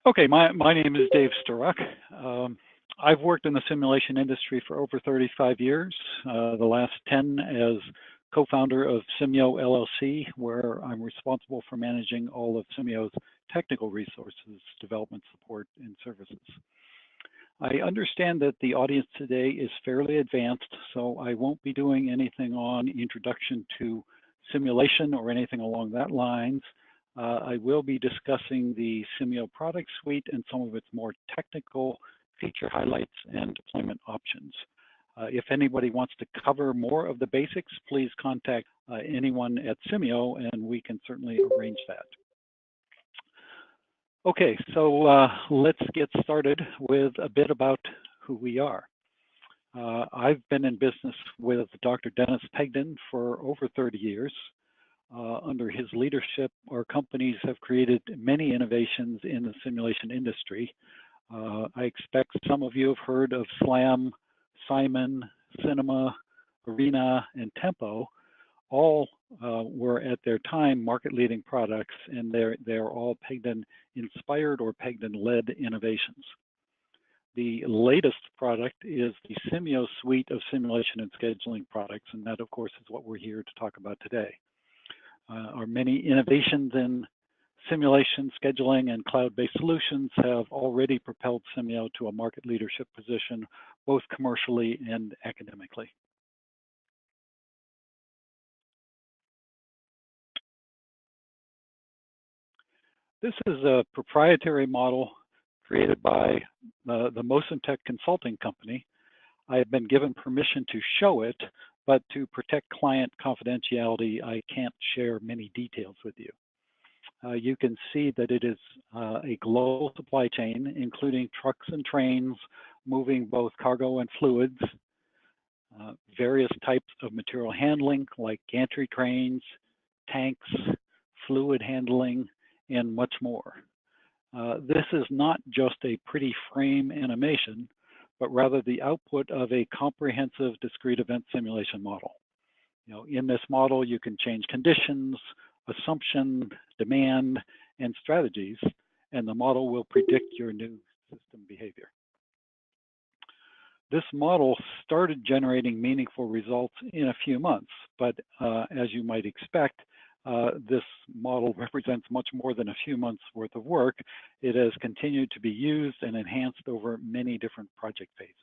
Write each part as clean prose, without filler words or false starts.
Okay, my name is Dave Sturrock. I've worked in the simulation industry for over 35 years, the last 10 as co-founder of Simio LLC, where I'm responsible for managing all of Simio's technical resources, development support, and services. I understand that the audience today is fairly advanced, so I won't be doing anything on introduction to simulation or anything along that lines. I will be discussing the Simio product suite and some of its more technical feature highlights and deployment options. If anybody wants to cover more of the basics, please contact anyone at Simio and we can certainly arrange that. Okay, so let's get started with a bit about who we are. I've been in business with Dr. Dennis Pegden for over 30 years. Under his leadership, our companies have created many innovations in the simulation industry. I expect some of you have heard of SLAM, Simon, Cinema, Arena, and Tempo. All were at their time market-leading products, and they're all Pegden-inspired or Pegden-led innovations. The latest product is the Simio suite of simulation and scheduling products, and that, of course, is what we're here to talk about today. Our many innovations in simulation, scheduling, and cloud-based solutions have already propelled Simio to a market leadership position, both commercially and academically. This is a proprietary model created by the Motion Tech Consulting Company. I have been given permission to show it, but to protect client confidentiality, I can't share many details with you. You can see that it is a global supply chain, including trucks and trains, moving both cargo and fluids, various types of material handling like gantry trains, tanks, fluid handling, and much more. This is not just a pretty frame animation, but rather the output of a comprehensive discrete event simulation model. In this model, you can change conditions, assumption, demand, and strategies, and the model will predict your new system behavior. This model started generating meaningful results in a few months, but as you might expect, this model represents much more than a few months worth of work. It has continued to be used and enhanced over many different project phases.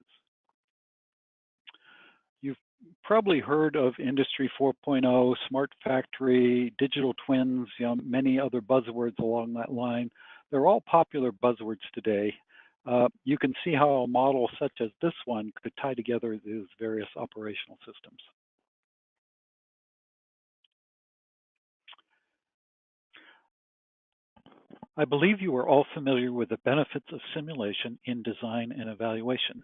You've probably heard of Industry 4.0, smart factory, digital twins, many other buzzwords along that line. They're all popular buzzwords today. You can see how a model such as this one could tie together these various operational systems. I believe you are all familiar with the benefits of simulation in design and evaluation.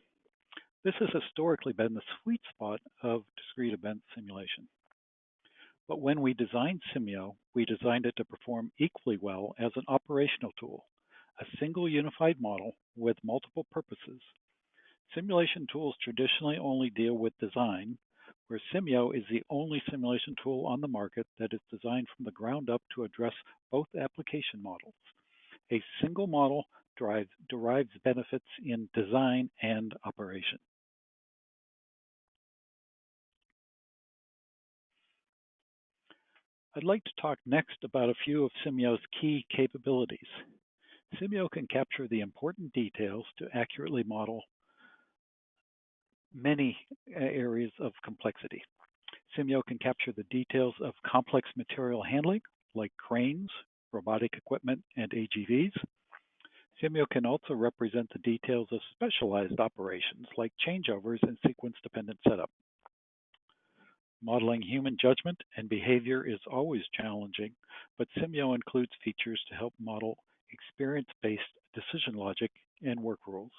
This has historically been the sweet spot of discrete event simulation. But when we designed Simio, we designed it to perform equally well as an operational tool, a single unified model with multiple purposes. Simulation tools traditionally only deal with design, where Simio is the only simulation tool on the market that is designed from the ground up to address both application models. A single model derives benefits in design and operation. I'd like to talk next about a few of Simio's key capabilities. Simio can capture the important details to accurately model many areas of complexity. Simio can capture the details of complex material handling, like cranes, robotic equipment, and AGVs. Simio can also represent the details of specialized operations, like changeovers and sequence-dependent setup. Modeling human judgment and behavior is always challenging, but Simio includes features to help model experience-based decision logic and work rules.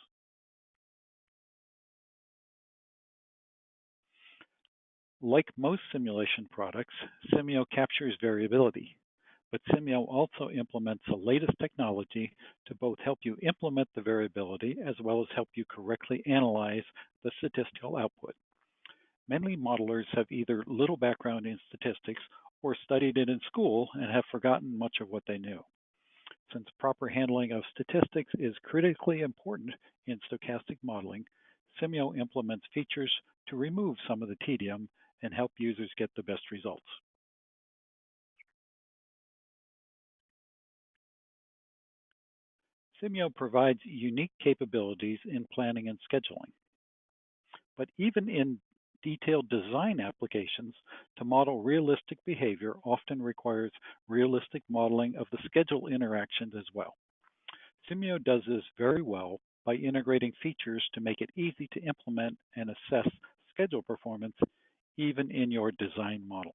Like most simulation products, Simio captures variability, but Simio also implements the latest technology to both help you implement the variability as well as help you correctly analyze the statistical output. Many modelers have either little background in statistics or studied it in school and have forgotten much of what they knew. Since proper handling of statistics is critically important in stochastic modeling, Simio implements features to remove some of the tedium and help users get the best results. Simio provides unique capabilities in planning and scheduling. But even in detailed design applications, to model realistic behavior often requires realistic modeling of the schedule interactions as well. Simio does this very well by integrating features to make it easy to implement and assess schedule performance even in your design model.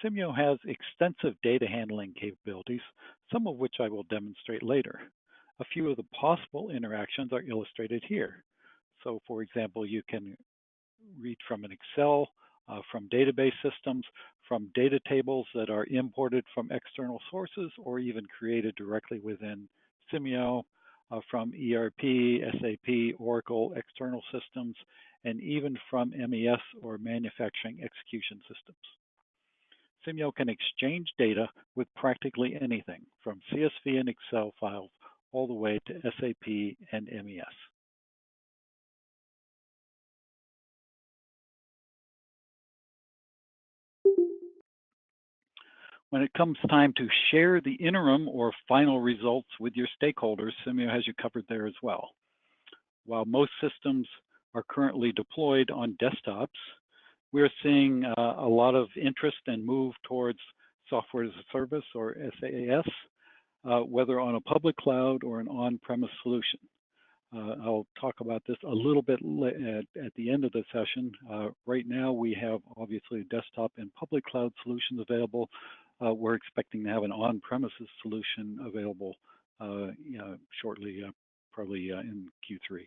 Simio has extensive data handling capabilities, some of which I will demonstrate later. A few of the possible interactions are illustrated here. So for example, you can read from an Excel, from database systems, from data tables that are imported from external sources or even created directly within Simio, from ERP, SAP, Oracle, external systems, and even from MES or manufacturing execution systems. Simio can exchange data with practically anything, from CSV and Excel files all the way to SAP and MES. When it comes time to share the interim or final results with your stakeholders, Simio has you covered there as well. While most systems are currently deployed on desktops, we're seeing a lot of interest and move towards software as a service, or SaaS, whether on a public cloud or an on-premise solution. I'll talk about this a little bit at the end of the session. Right now, we have obviously desktop and public cloud solutions available. We're expecting to have an on-premises solution available shortly, probably in Q3.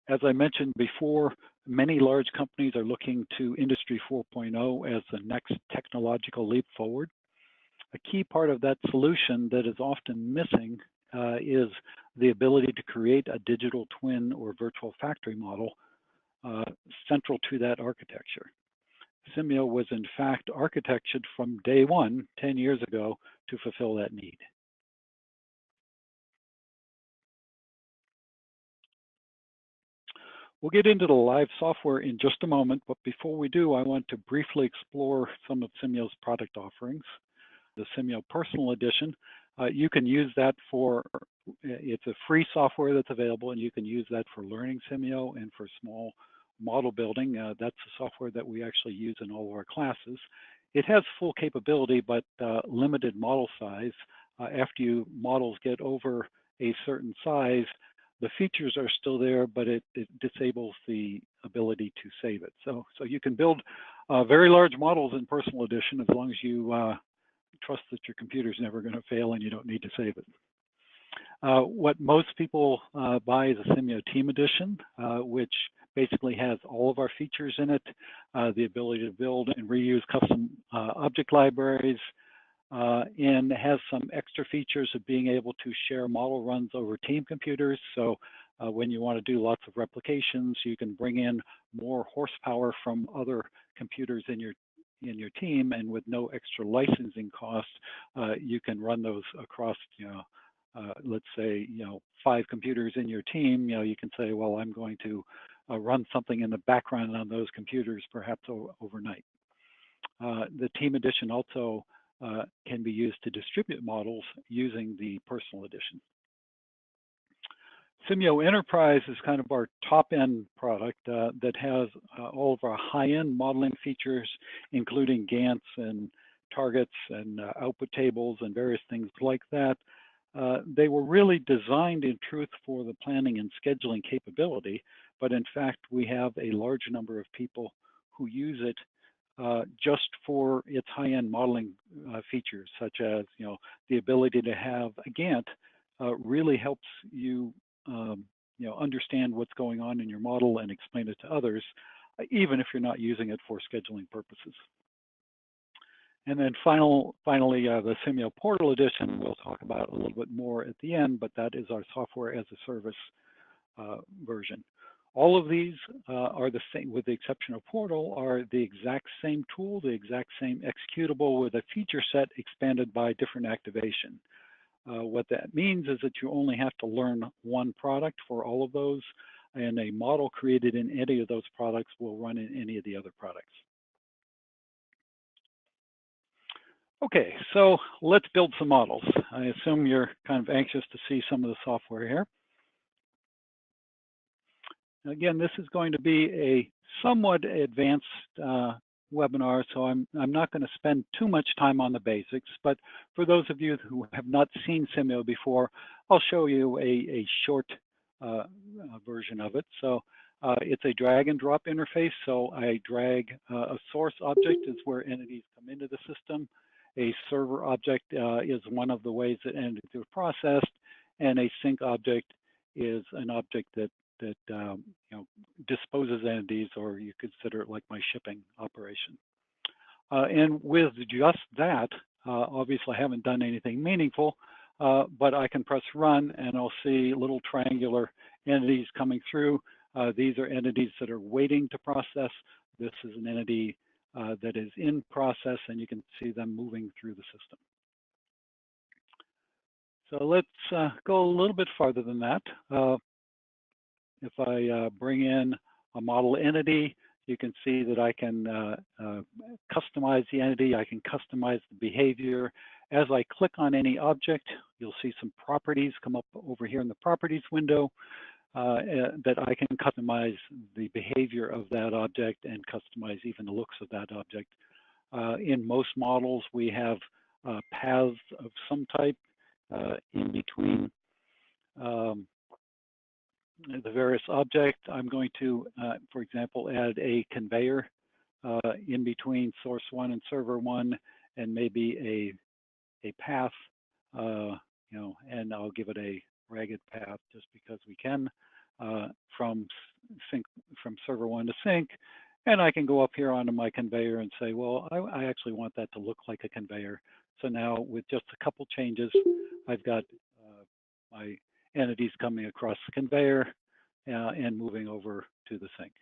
As I mentioned before, many large companies are looking to Industry 4.0 as the next technological leap forward. A key part of that solution that is often missing is the ability to create a digital twin or virtual factory model central to that architecture. Simio was in fact architectured from day one, 10 years ago, to fulfill that need. We'll get into the live software in just a moment, but before we do, I want to briefly explore some of Simio's product offerings. The Simio Personal Edition, you can use that for, it's a free software that's available, and you can use that for learning Simio and for small model building. That's the software that we actually use in all of our classes. It has full capability, but limited model size. After models get over a certain size, the features are still there, but it disables the ability to save it. So you can build very large models in Personal Edition as long as you trust that your computer's never going to fail and you don't need to save it. What most people buy is a Simio Team Edition, which basically has all of our features in it, the ability to build and reuse custom object libraries, and has some extra features of being able to share model runs over team computers. So when you want to do lots of replications, you can bring in more horsepower from other computers in your team, and with no extra licensing cost, you can run those across, let's say, 5 computers in your team. You can say, well, I'm going to run something in the background on those computers, perhaps overnight. The Team Edition also can be used to distribute models using the Personal Edition. Simio Enterprise is kind of our top-end product that has all of our high-end modeling features, including Gantt and targets and output tables and various things like that. They were really designed in truth for the planning and scheduling capability, but in fact, we have a large number of people who use it just for its high-end modeling features, such as the ability to have a Gantt really helps you understand what's going on in your model and explain it to others, even if you're not using it for scheduling purposes. And then finally, the Simio Portal Edition, we'll talk about a little bit more at the end, but that is our software as a service version. All of these are the same, with the exception of Portal, are the exact same tool, the exact same executable with a feature set expanded by different activation. What that means is that you only have to learn one product for all of those, and a model created in any of those products will run in any of the other products. Okay, so let's build some models. I assume you're kind of anxious to see some of the software here. Again, this is going to be a somewhat advanced webinar, so I'm not going to spend too much time on the basics, but for those of you who have not seen Simio before, I'll show you a short version of it. So it's a drag and drop interface. So I drag a source object is where entities come into the system. A server object is one of the ways that entities are processed, and a sync object is an object that disposes entities, or you consider it like my shipping operation. And with just that, obviously I haven't done anything meaningful, but I can press run and I'll see little triangular entities coming through. These are entities that are waiting to process. This is an entity that is in process, and you can see them moving through the system. So let's go a little bit farther than that. If I bring in a model entity, you can see that I can customize the entity. I can customize the behavior. As I click on any object, you'll see some properties come up over here in the properties window that I can customize the behavior of that object and customize even the looks of that object. In most models, we have paths of some type in between the various objects. I'm going to, for example, add a conveyor in between source one and server one, and maybe a path, and I'll give it a ragged path just because we can from server one to sync. And I can go up here onto my conveyor and say, well, I actually want that to look like a conveyor. So now with just a couple changes, I've got my entities coming across the conveyor and moving over to the sync.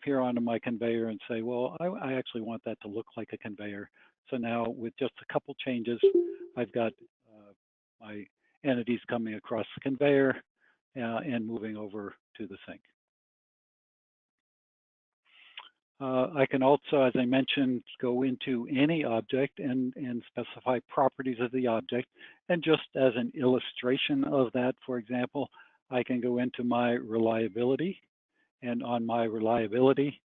Here onto my conveyor and say, well, I actually want that to look like a conveyor. So now with just a couple changes, I've got my entities coming across the conveyor and moving over to the sync. I can also, as I mentioned, go into any object and specify properties of the object. And just as an illustration of that, for example, I can go into my reliability. And on my reliability,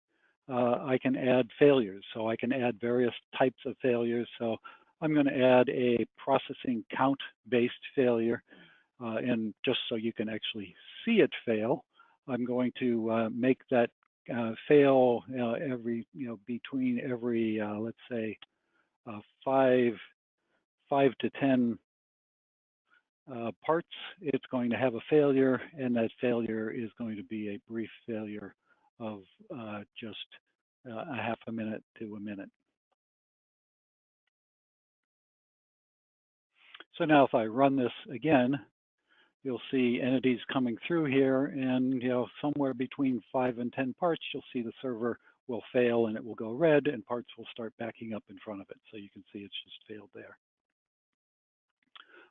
I can add failures. So I can add various types of failures. So I'm going to add a processing count-based failure. And just so you can actually see it fail, I'm going to make that fail every, between every, let's say, 5 to 10 parts, it's going to have a failure, and that failure is going to be a brief failure of just a half a minute to a minute. So now if I run this again, you'll see entities coming through here, and somewhere between 5 and 10 parts, you'll see the server will fail and it will go red, and parts will start backing up in front of it. So you can see it's just failed there.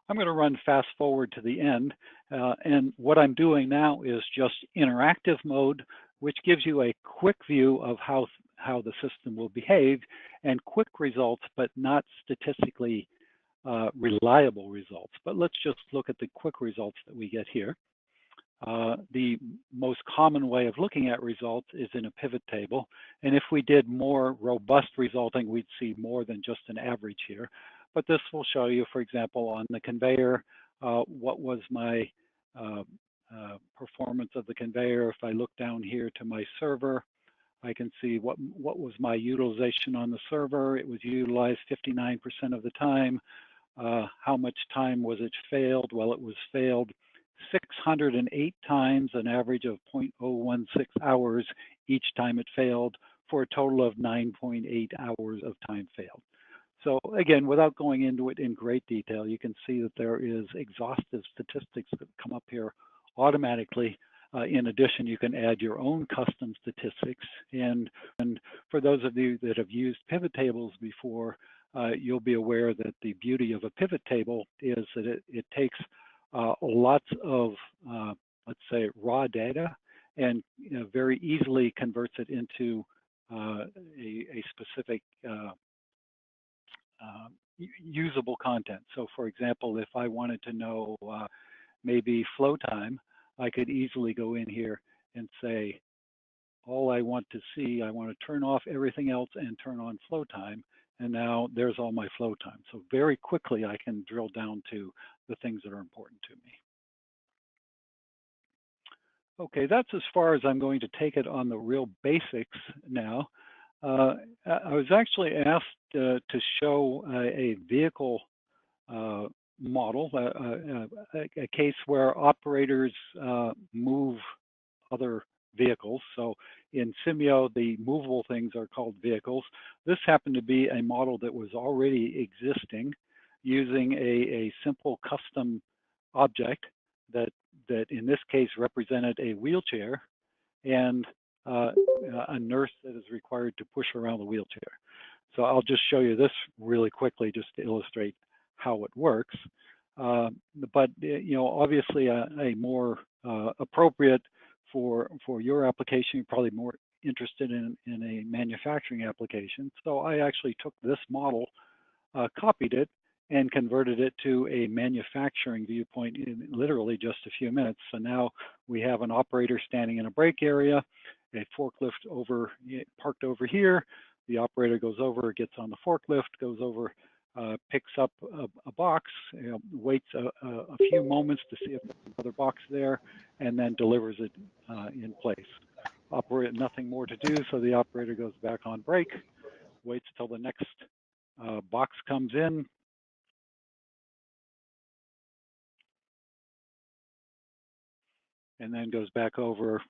I'm going to run fast forward to the end, and what I'm doing now is just interactive mode, which gives you a quick view of how the system will behave, and quick results, but not statistically reliable results. But let's just look at the quick results that we get here. The most common way of looking at results is in a pivot table. And if we did more robust resulting, we'd see more than just an average here. But this will show you, for example, on the conveyor, what was my performance of the conveyor. If I look down here to my server, I can see what was my utilization on the server. It was utilized 59% of the time. How much time was it failed? Well, it was failed 608 times, an average of 0.016 hours each time it failed, for a total of 9.8 hours of time failed. So again, without going into it in great detail, you can see that there is exhaustive statistics that come up here automatically In addition, you can add your own custom statistics. And for those of you that have used pivot tables before, you'll be aware that the beauty of a pivot table is that it takes lots of, let's say, raw data and very easily converts it into a specific usable content. So for example, if I wanted to know maybe flow time, I could easily go in here and say, all I want to see, I want to turn off everything else and turn on flow time. And now there's all my flow time. So very quickly, I can drill down to the things that are important to me. Okay, that's as far as I'm going to take it on the real basics now. I was actually asked to show a vehicle model, a case where operators move other vehicles. So in Simio, the movable things are called vehicles. This happened to be a model that was already existing using a simple custom object that in this case represented a wheelchair and a nurse that is required to push around the wheelchair. So I'll just show you this really quickly just to illustrate how it works. But obviously a more appropriate for your application, you're probably more interested in a manufacturing application. So I actually took this model, copied it, and converted it to a manufacturing viewpoint in literally just a few minutes. So now we have an operator standing in a break area, a forklift parked over here. The operator goes over, gets on the forklift, goes over, picks up a box, waits a few moments to see if there's another box there, and then delivers it in place. Nothing more to do, so the operator goes back on break, waits till the next box comes in, and then goes back over,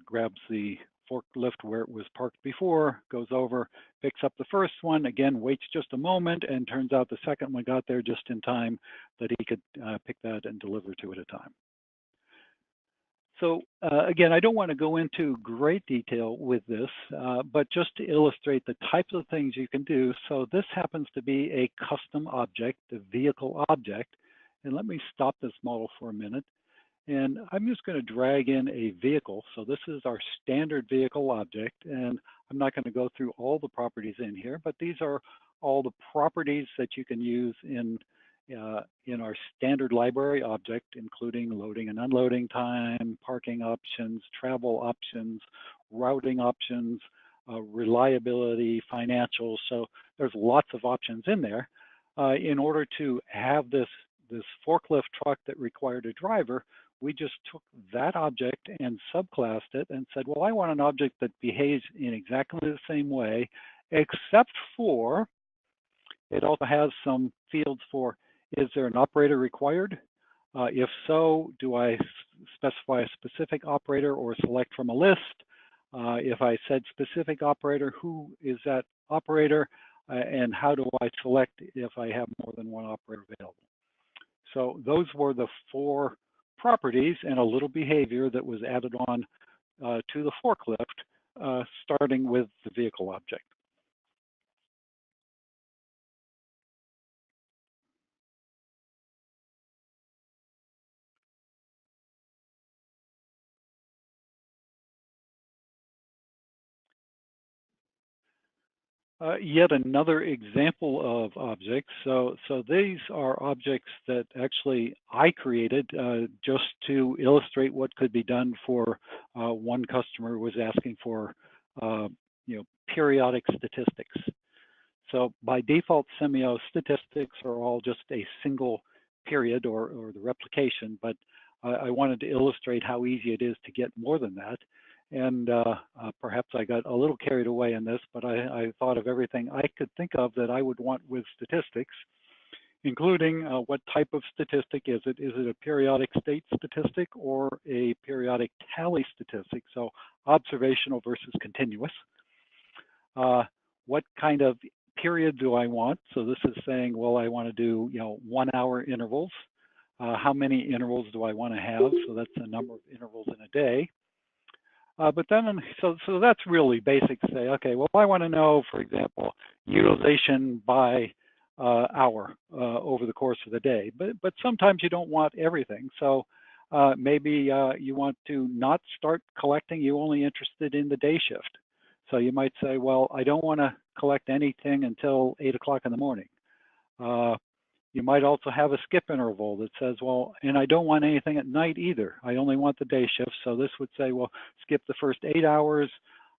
grabs the forklift where it was parked before, goes over, picks up the first one, again, waits just a moment, and turns out the second one got there just in time that he could pick that and deliver two at a time. So again, I don't want to go into great detail with this, but just to illustrate the types of things you can do. So this happens to be a custom object, a vehicle object. And let me stop this model for a minute. And I'm just going to drag in a vehicle. So this is our standard vehicle object. And I'm not going to go through all the properties in here, but these are all the properties that you can use in our standard library object, including loading and unloading time, parking options, travel options, routing options, reliability, financials. So there's lots of options in there. In order to have this forklift truck that required a driver, we just took that object and subclassed it and said, well, I want an object that behaves in exactly the same way, except for it also has some fields for, is there an operator required? If so, do I specify a specific operator or select from a list? If I said specific operator, who is that operator? And how do I select if I have more than one operator available? So those were the four properties and a little behavior that was added on to the forklift, starting with the vehicle object. Yet another example of objects. So these are objects that actually I created just to illustrate what could be done for one customer who was asking for periodic statistics. So by default, Simio statistics are all just a single period or the replication, but I wanted to illustrate how easy it is to get more than that. And perhaps I got a little carried away in this, but I thought of everything I could think of that I would want with statistics, including what type of statistic is it? Is it a periodic state statistic or a periodic tally statistic? So observational versus continuous. What kind of period do I want? So this is saying, well, I want to do 1 hour intervals. How many intervals do I want to have? So that's the number of intervals in a day. But then, so that's really basic to say, okay, well, I want to know, for example, utilization by hour over the course of the day. But sometimes you don't want everything. So maybe you want to not start collecting, you're only interested in the day shift. So you might say, well, I don't want to collect anything until 8 o'clock in the morning. You might also have a skip interval that says, well, and I don't want anything at night either. I only want the day shift. So this would say, well, skip the first 8 hours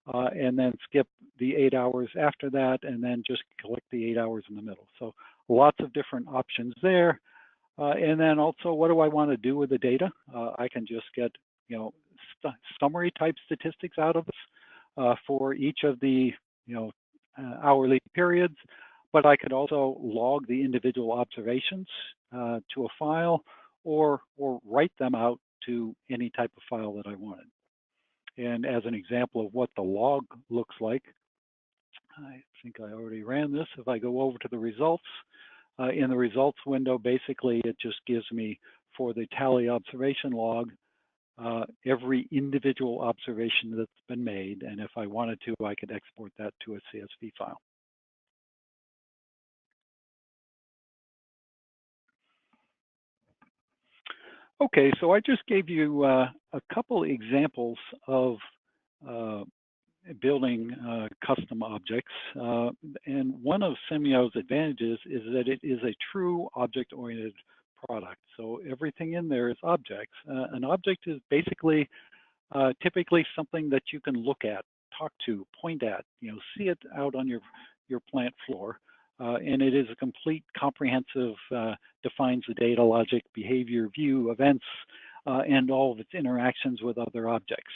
and then skip the 8 hours after that, and then just collect the 8 hours in the middle. So lots of different options there. And then also, what do I want to do with the data? I can just get, summary type statistics out of this for each of the, hourly periods. But I could also log the individual observations to a file, or write them out to any type of file that I wanted. And as an example of what the log looks like, I think I already ran this. If I go over to the results, in the results window, basically it just gives me, for the tally observation log, every individual observation that's been made. And if I wanted to, I could export that to a CSV file. Okay, so I just gave you a couple examples of building custom objects. And one of Simio's advantages is that it is a true object-oriented product. So everything in there is objects. An object is basically typically something that you can look at, talk to, point at, see it out on your plant floor. And it is a complete, comprehensive, defines the data, logic, behavior, view, events, and all of its interactions with other objects.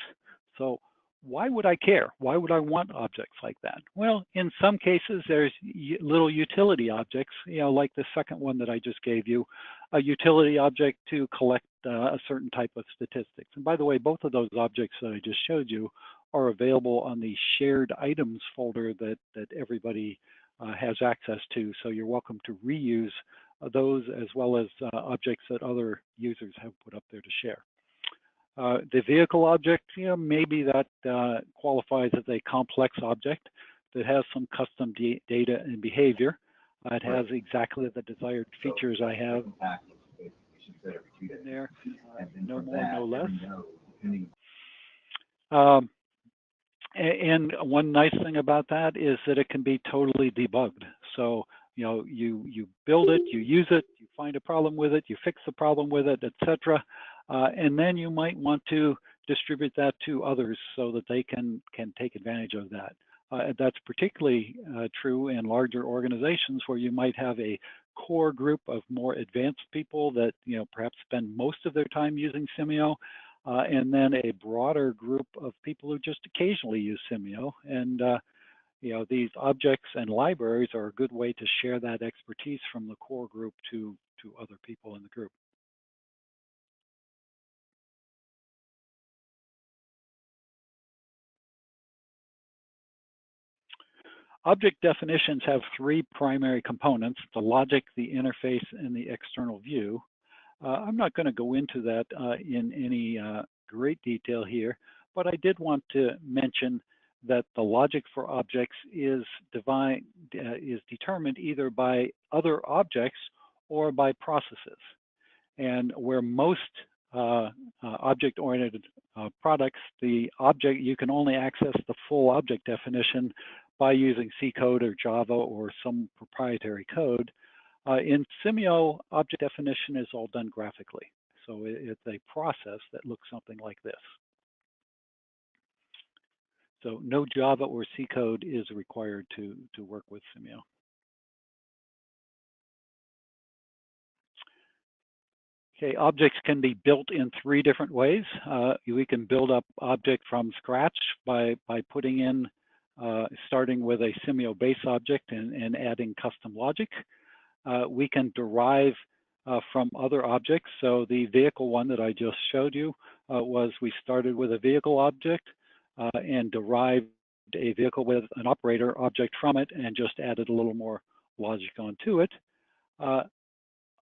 So why would I care? Why would I want objects like that? Well, in some cases, there's little utility objects, like the second one that I just gave you, a utility object to collect a certain type of statistics. And by the way, both of those objects that I just showed you are available on the shared items folder that everybody has access to. So you're welcome to reuse those, as well as objects that other users have put up there to share. The vehicle object, maybe that qualifies as a complex object that has some custom data and behavior. It has exactly the desired features I have in there, no more, no less. And one nice thing about that is that it can be totally debugged. So, you build it, you use it, you find a problem with it, you fix the problem with it, etc. And then you might want to distribute that to others so that they can take advantage of that. That's particularly true in larger organizations where you might have a core group of more advanced people that perhaps spend most of their time using Simio, and then a broader group of people who just occasionally use Simio. And these objects and libraries are a good way to share that expertise from the core group to other people in the group. Object definitions have three primary components: the logic, the interface, and the external view. I'm not going to go into that in any great detail here, but I did want to mention that the logic for objects is determined either by other objects or by processes. And where most object-oriented products, the object, you can only access the full object definition by using C code or Java or some proprietary code. In Simio, object definition is all done graphically. So it's a process that looks something like this. So no Java or C code is required to work with Simio. Okay, objects can be built in three different ways. We can build up object from scratch by putting in, starting with a Simio base object and adding custom logic. We can derive from other objects. So the vehicle one that I just showed you was we started with a vehicle object and derived a vehicle with an operator object from it and just added a little more logic onto it.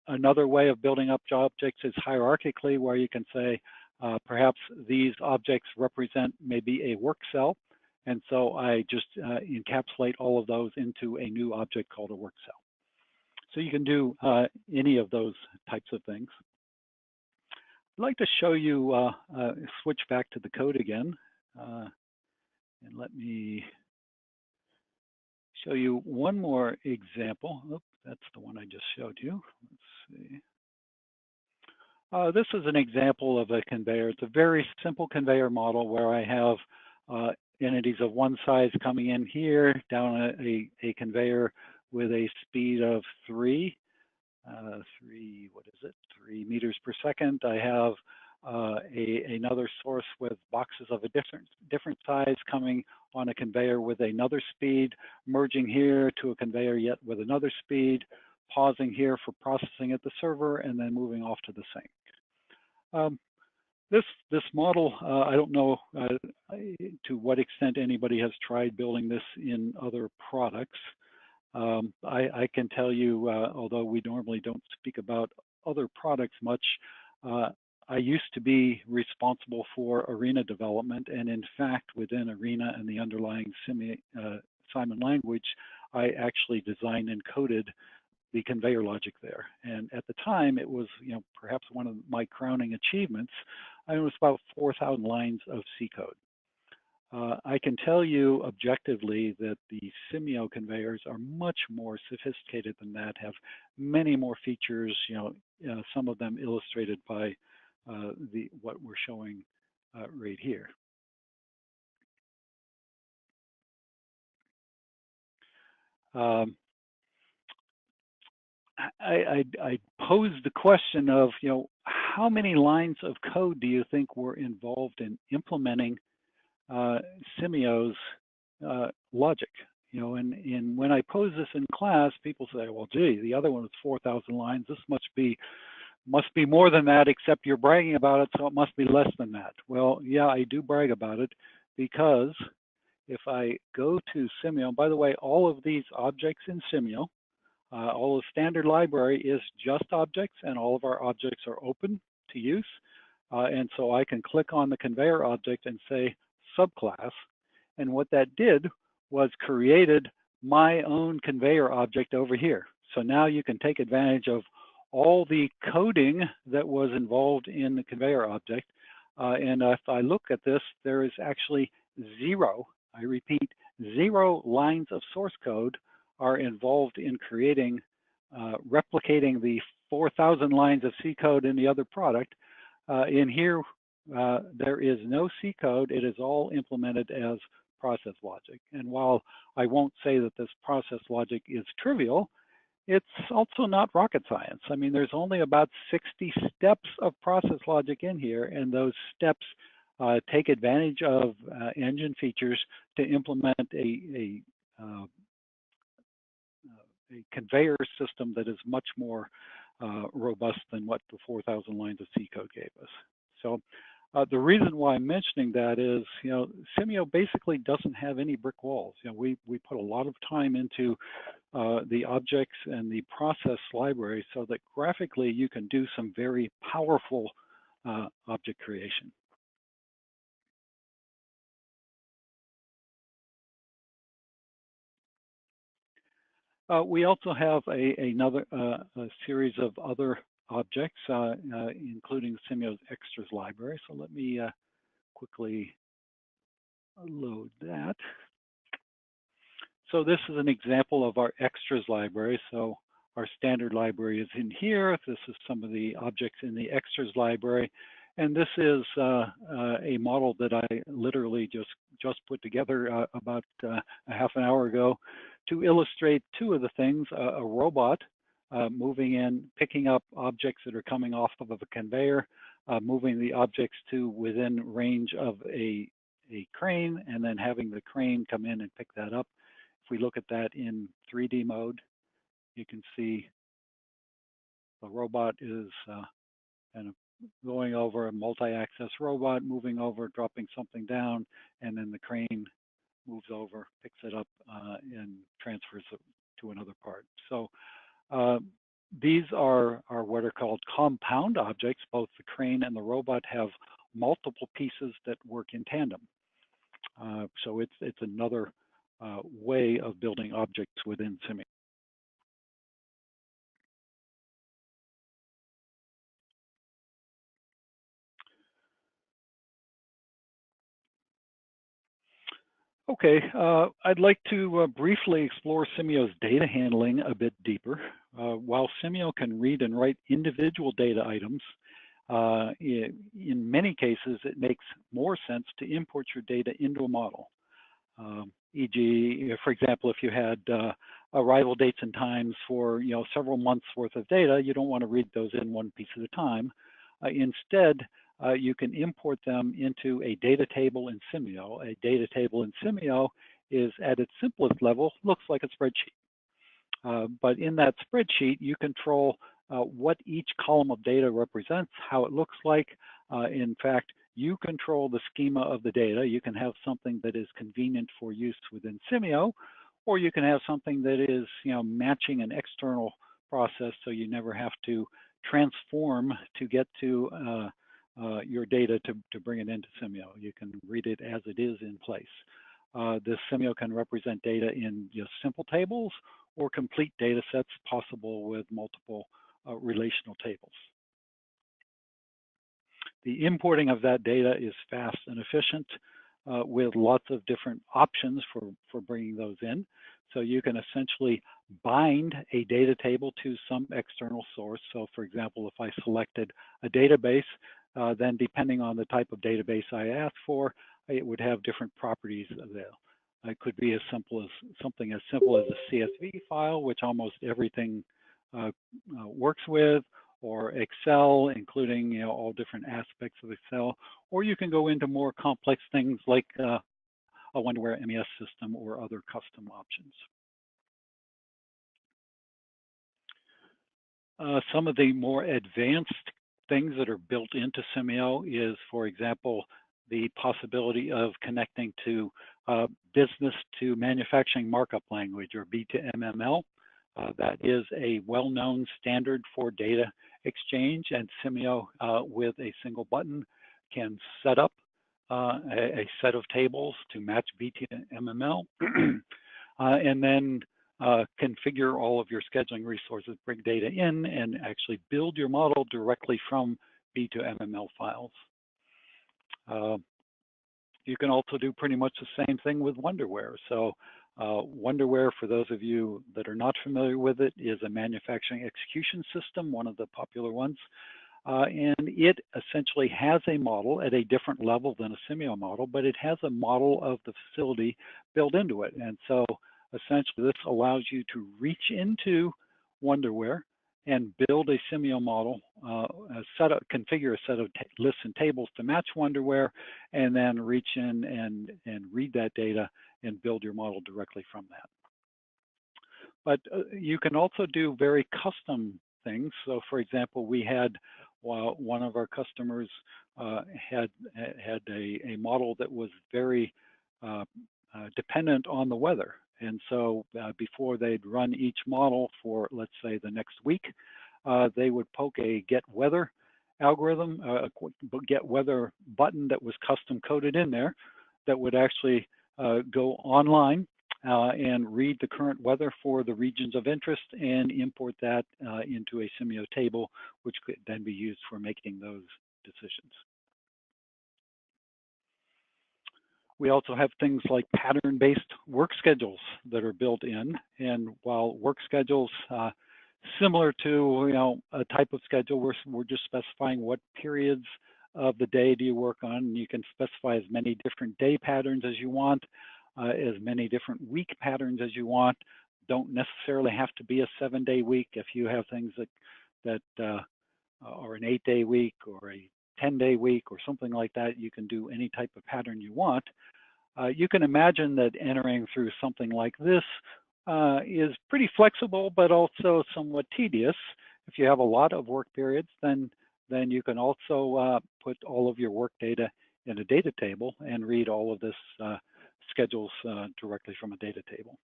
Another way of building up objects is hierarchically, where you can say, perhaps these objects represent maybe a work cell. And so I just encapsulate all of those into a new object called a work cell. So you can do any of those types of things. I'd like to show you, switch back to the code again. And let me show you one more example. Oops, that's the one I just showed you. Let's see. This is an example of a conveyor. It's a very simple conveyor model where I have entities of one size coming in here down a conveyor with a speed of 3 meters per second. I have another source with boxes of a different size coming on a conveyor with another speed, merging here to a conveyor yet with another speed, pausing here for processing at the server, and then moving off to the sink. This model, I don't know to what extent anybody has tried building this in other products. I can tell you, although we normally don't speak about other products much, I used to be responsible for Arena development, and in fact, within Arena and the underlying Simon language, I actually designed and coded the conveyor logic there. And at the time, it was, perhaps one of my crowning achievements. It was about 4,000 lines of C code. I can tell you objectively that the Simio conveyors are much more sophisticated than that, have many more features, some of them illustrated by what we're showing right here. I posed the question of, how many lines of code do you think were involved in implementing Simio's logic? And when I pose this in class, people say, well, gee, the other one was 4,000 lines. This must be more than that, except you're bragging about it, so it must be less than that. Well, yeah, I do brag about it, because if I go to Simio, and by the way, all of these objects in Simio, all the standard library is just objects, and all of our objects are open to use. And so I can click on the conveyor object and say subclass. And what that did was created my own conveyor object over here. So now you can take advantage of all the coding that was involved in the conveyor object. And if I look at this, there is actually 0, I repeat, 0 lines of source code are involved in creating, replicating the 4,000 lines of C code in the other product. In here, there is no C code. It is all implemented as process logic. And while I won't say that this process logic is trivial, it's also not rocket science. I mean, there's only about 60 steps of process logic in here, and those steps take advantage of engine features to implement a conveyor system that is much more robust than what the 4,000 lines of C code gave us. So the reason why I'm mentioning that is, Simio basically doesn't have any brick walls. We put a lot of time into the objects and the process library so that graphically you can do some very powerful object creation. We also have a series of other objects, including Simio's extras library. So let me quickly load that. So this is an example of our extras library. So our standard library is in here. This is some of the objects in the extras library. And this is a model that I literally just put together about a half an hour ago to illustrate two of the things: a robot moving in, picking up objects that are coming off of a conveyor, moving the objects to within range of a crane, and then having the crane come in and pick that up. If we look at that in 3D mode, you can see the robot is kind of going over, a multi-axis robot moving over, dropping something down, and then the crane moves over, picks it up, and transfers it to another part. So These are what are called compound objects. Both the crane and the robot have multiple pieces that work in tandem. So it's another way of building objects within Simio. Okay, I'd like to briefly explore Simio's data handling a bit deeper. While Simio can read and write individual data items, in many cases, it makes more sense to import your data into a model. E.g., for example, if you had arrival dates and times for several months worth of data, you don't want to read those in one piece at a time. Instead, you can import them into a data table in Simio. A data table in Simio is, at its simplest level, looks like a spreadsheet. But in that spreadsheet, you control what each column of data represents, how it looks like. In fact, you control the schema of the data. You can have something that is convenient for use within Simio, or you can have something that is matching an external process, so you never have to transform to get to your data to bring it into Simio. You can read it as it is in place. This Simio can represent data in just simple tables or complete data sets possible with multiple relational tables. The importing of that data is fast and efficient with lots of different options for bringing those in. So you can essentially bind a data table to some external source. So for example, if I selected a database, then depending on the type of database I asked for, it would have different properties there. It could be as simple as something as simple as a CSV file, which almost everything works with, or Excel, including all different aspects of Excel, or you can go into more complex things like a Wonderware MES system or other custom options. Some of the more advanced things that are built into Simio is, for example, the possibility of connecting to business to manufacturing markup language, or B2MML. That is a well-known standard for data exchange, and Simio, with a single button, can set up a set of tables to match B2MML, and then configure all of your scheduling resources, bring data in, and actually build your model directly from B2MML files. You can also do pretty much the same thing with Wonderware. So Wonderware, for those of you that are not familiar with it, is a manufacturing execution system, one of the popular ones. And it essentially has a model at a different level than a Simio model, but it has a model of the facility built into it. And so essentially this allows you to reach into Wonderware and build a Simio model, configure a set of lists and tables to match Wonderware, and then reach in and read that data and build your model directly from that. But you can also do very custom things. So for example, we had one of our customers had a model that was very dependent on the weather. And so before they'd run each model for, let's say, the next week, they would poke a get weather algorithm, a get weather button that was custom coded in there that would actually go online and read the current weather for the regions of interest and import that into a Simio table, which could then be used for making those decisions. We also have things like pattern-based work schedules that are built in. And while work schedules, similar to a type of schedule, we're just specifying what periods of the day do you work on. You can specify as many different day patterns as you want, as many different week patterns as you want. Don't necessarily have to be a 7-day week. If you have things that are an 8-day week or a 10-day week or something like that, you can do any type of pattern you want. You can imagine that entering through something like this is pretty flexible, but also somewhat tedious. If you have a lot of work periods, then you can also put all of your work data in a data table and read all of this schedules directly from a data table.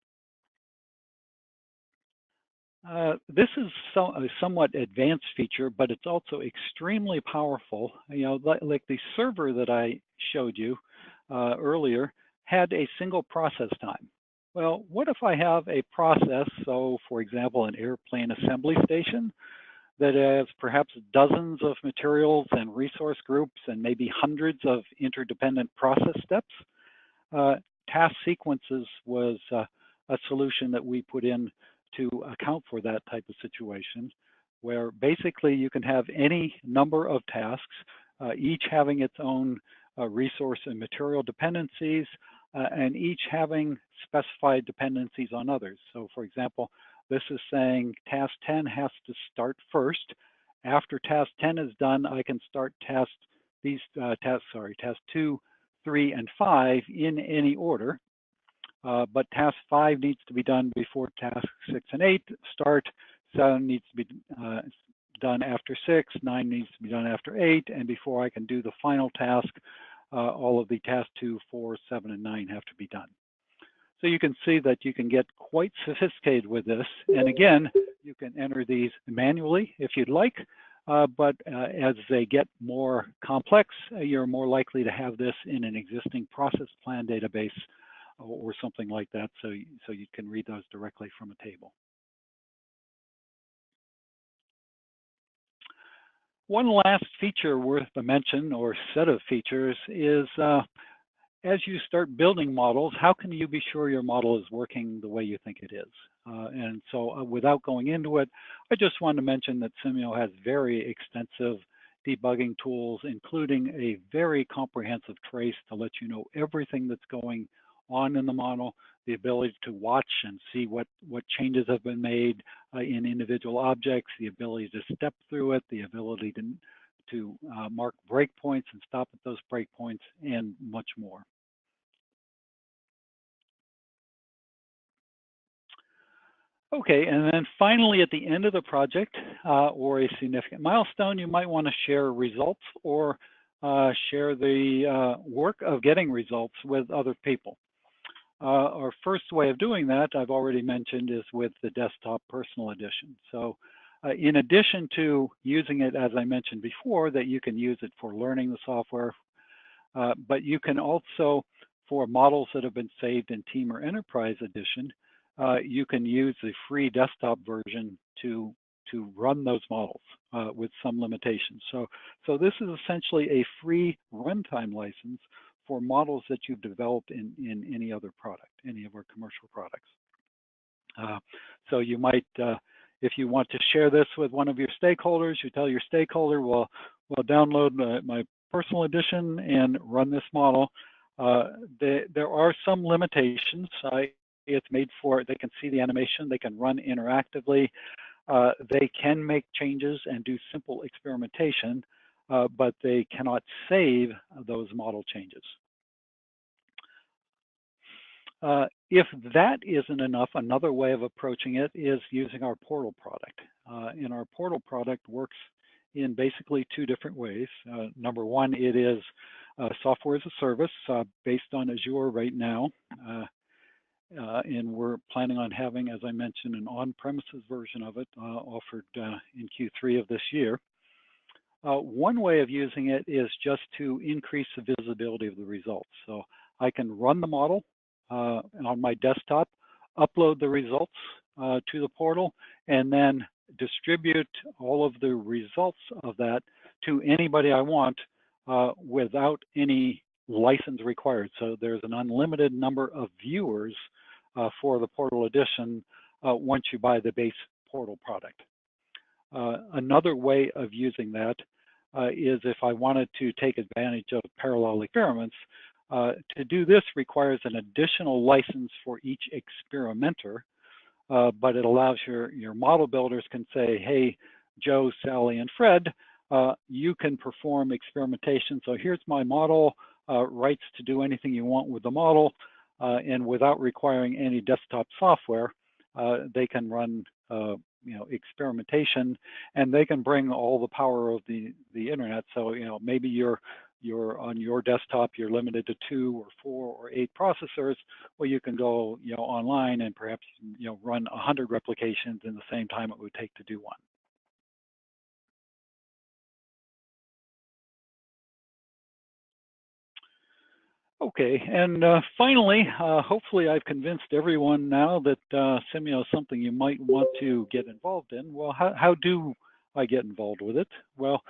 This is a somewhat advanced feature, but it's also extremely powerful. You know, like the server that I showed you earlier had a single process time. Well, what if I have a process, so for example, an airplane assembly station that has perhaps dozens of materials and resource groups and maybe hundreds of interdependent process steps? Uh, Task sequences was a solution that we put in to account for that type of situation, where basically you can have any number of tasks, each having its own resource and material dependencies, and each having specified dependencies on others. So for example, this is saying task 10 has to start first. After task 10 is done, I can start task 2, 3, and 5 in any order. But task 5 needs to be done before task 6 and 8 start. 7 needs to be done after 6. 9 needs to be done after 8. And before I can do the final task, all of the task 2, 4, 7, and 9 have to be done. So you can see that you can get quite sophisticated with this. And again, you can enter these manually if you'd like. But as they get more complex, you're more likely to have this in an existing process plan database or something like that, so you can read those directly from a table. One last feature worth a mention, or set of features, is as you start building models, how can you be sure your model is working the way you think it is? And so without going into it, I just wanted to mention that Simio has very extensive debugging tools, including a very comprehensive trace to let you know everything that's going on in the model, the ability to watch and see what changes have been made in individual objects, the ability to step through it, the ability to mark breakpoints and stop at those breakpoints, and much more. Okay, and then finally at the end of the project or a significant milestone, you might want to share results or share the work of getting results with other people. Our first way of doing that, I've already mentioned, is with the desktop personal edition. So in addition to using it, as I mentioned before, that you can use it for learning the software, but you can also, for models that have been saved in Team or Enterprise Edition, you can use the free desktop version to run those models with some limitations. So this is essentially a free runtime license for models that you've developed in any other product, any of our commercial products. So you might, if you want to share this with one of your stakeholders, you tell your stakeholder, well, download my personal edition and run this model. There are some limitations. It's made for, they can see the animation, they can run interactively, they can make changes and do simple experimentation, but they cannot save those model changes. If that isn't enough, another way of approaching it is using our portal product. And our portal product works in basically two different ways. Number one, it is software as a service based on Azure right now. And we're planning on having, as I mentioned, an on-premises version of it offered in Q3 of this year. One way of using it is just to increase the visibility of the results. So I can run the model on my desktop, upload the results to the portal, and then distribute all of the results of that to anybody I want without any license required. So there's an unlimited number of viewers for the portal edition once you buy the base portal product. Another way of using that is if I wanted to take advantage of parallel experiments. To do this requires an additional license for each experimenter, but it allows your model builders can say, hey, Joe, Sally, and Fred, you can perform experimentation. So here's my model, rights to do anything you want with the model, and without requiring any desktop software, they can run experimentation, and they can bring all the power of the internet. So maybe you're you're on your desktop, you're limited to 2 or 4 or 8 processors. Well, you can go, online and perhaps, run 100 replications in the same time it would take to do one. Okay, and finally, hopefully I've convinced everyone now that Simio is something you might want to get involved in. Well, how do I get involved with it? Well,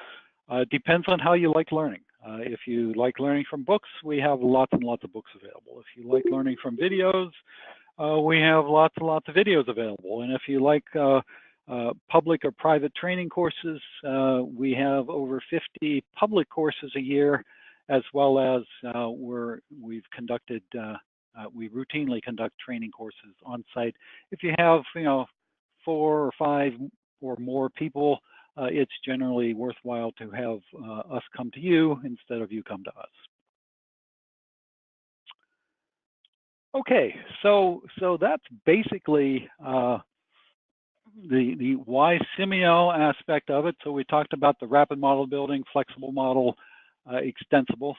it depends on how you like learning. If you like learning from books, we have lots and lots of books available. If you like learning from videos, we have lots and lots of videos available. And if you like public or private training courses, we have over 50 public courses a year, as well as we routinely conduct training courses on site. If you have, 4 or 5 or more people, it's generally worthwhile to have us come to you instead of you come to us. Okay, so that's basically the why Simio aspect of it. So we talked about the rapid model building, flexible model, extensible.